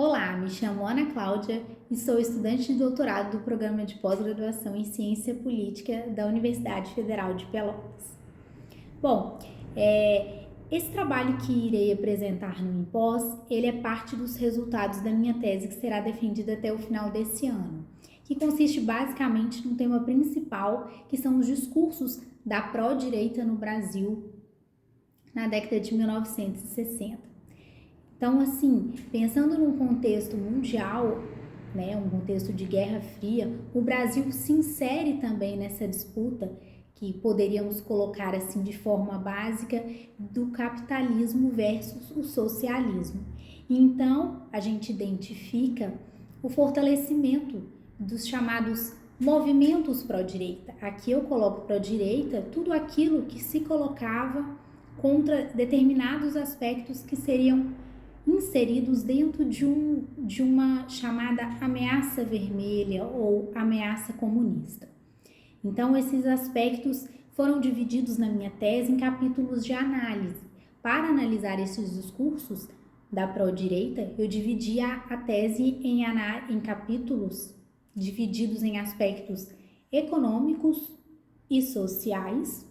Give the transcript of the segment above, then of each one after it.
Olá, me chamo Ana Cláudia e sou estudante de doutorado do Programa de Pós-Graduação em Ciência Política da Universidade Federal de Pelotas. Bom, esse trabalho que irei apresentar no IMPOS, ele é parte dos resultados da minha tese que será defendida até o final desse ano, que consiste basicamente no tema principal, que são os discursos da pró-direita no Brasil na década de 1960. Então, assim, pensando num contexto mundial, né, um contexto de Guerra Fria, o Brasil se insere também nessa disputa que poderíamos colocar assim de forma básica do capitalismo versus o socialismo. Então, a gente identifica o fortalecimento dos chamados movimentos pró-direita. Aqui eu coloco pró-direita tudo aquilo que se colocava contra determinados aspectos que seriam inseridos dentro de uma chamada ameaça vermelha ou ameaça comunista. Então, esses aspectos foram divididos na minha tese em capítulos de análise. Para analisar esses discursos da pró-direita, eu dividi a tese em capítulos divididos em aspectos econômicos e sociais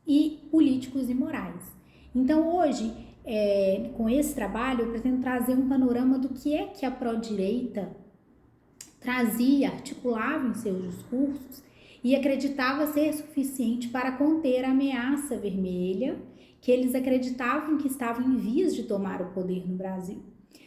e políticos e morais. Então, hoje, com esse trabalho, eu pretendo trazer um panorama do que é que a pró-direita trazia, articulava em seus discursos e acreditava ser suficiente para conter a ameaça vermelha que eles acreditavam que estava em vias de tomar o poder no Brasil.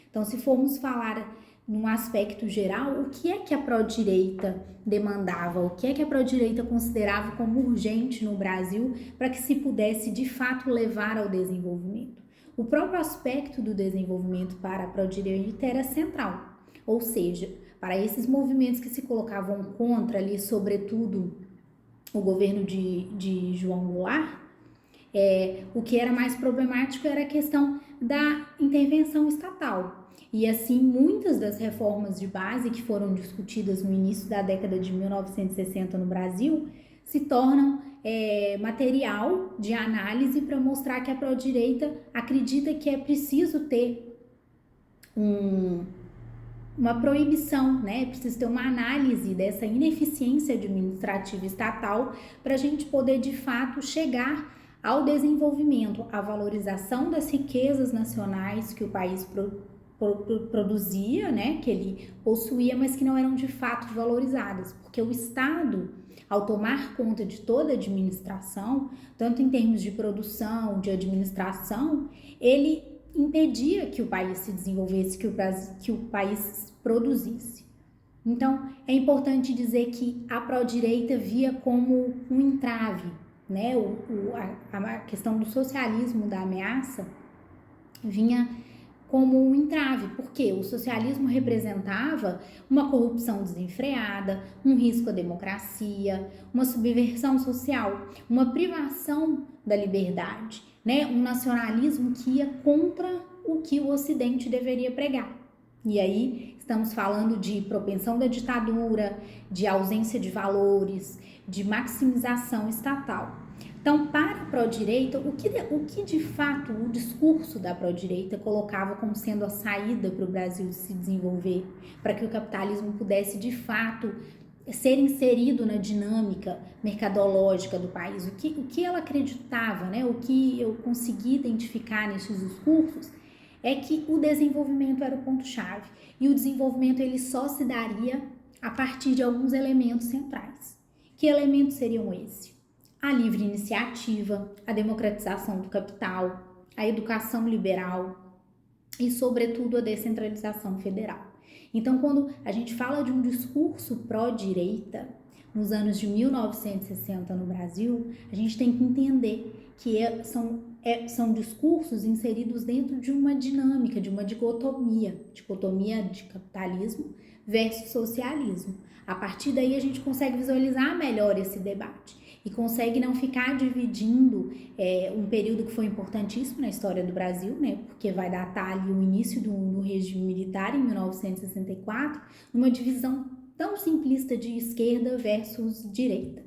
Então, se formos falar num aspecto geral, o que é que a pró-direita demandava, o que é que a pró-direita considerava como urgente no Brasil para que se pudesse de fato levar ao desenvolvimento? O próprio aspecto do desenvolvimento para a pró-direita era central, ou seja, para esses movimentos que se colocavam contra ali, sobretudo o governo de João Goulart, o que era mais problemático era a questão da intervenção estatal. E assim, muitas das reformas de base que foram discutidas no início da década de 1960 no Brasil se tornam material de análise para mostrar que a pró-direita acredita que é preciso ter uma proibição, né? Precisa ter uma análise dessa ineficiência administrativa estatal para a gente poder de fato chegar ao desenvolvimento, à valorização das riquezas nacionais que o país produzia, né? Que ele possuía, mas que não eram de fato valorizadas, porque o Estado, ao tomar conta de toda a administração, tanto em termos de produção, de administração, ele impedia que o país se desenvolvesse, que o país produzisse. Então, é importante dizer que a pró-direita via como um entrave, né? A questão do socialismo da ameaça vinha como um entrave, porque o socialismo representava uma corrupção desenfreada, um risco à democracia, uma subversão social, uma privação da liberdade, né? Um nacionalismo que ia contra o que o Ocidente deveria pregar. E aí estamos falando de propensão da ditadura, de ausência de valores, de maximização estatal. Então, para a pró-direita, o que de fato o discurso da pró-direita colocava como sendo a saída para o Brasil se desenvolver, para que o capitalismo pudesse de fato ser inserido na dinâmica mercadológica do país? O que ela acreditava, né? O que eu consegui identificar nesses discursos é que o desenvolvimento era o ponto-chave, e o desenvolvimento ele só se daria a partir de alguns elementos centrais. Que elementos seriam esses? A livre iniciativa, a democratização do capital, a educação liberal e, sobretudo, a descentralização federal. Então, quando a gente fala de um discurso pró-direita, nos anos de 1960 no Brasil, a gente tem que entender que são discursos inseridos dentro de uma dinâmica, de uma dicotomia de capitalismo versus socialismo. A partir daí a gente consegue visualizar melhor esse debate e consegue não ficar dividindo um período que foi importantíssimo na história do Brasil, né, porque vai datar ali o início do regime militar em 1964, numa divisão tão simplista de esquerda versus direita.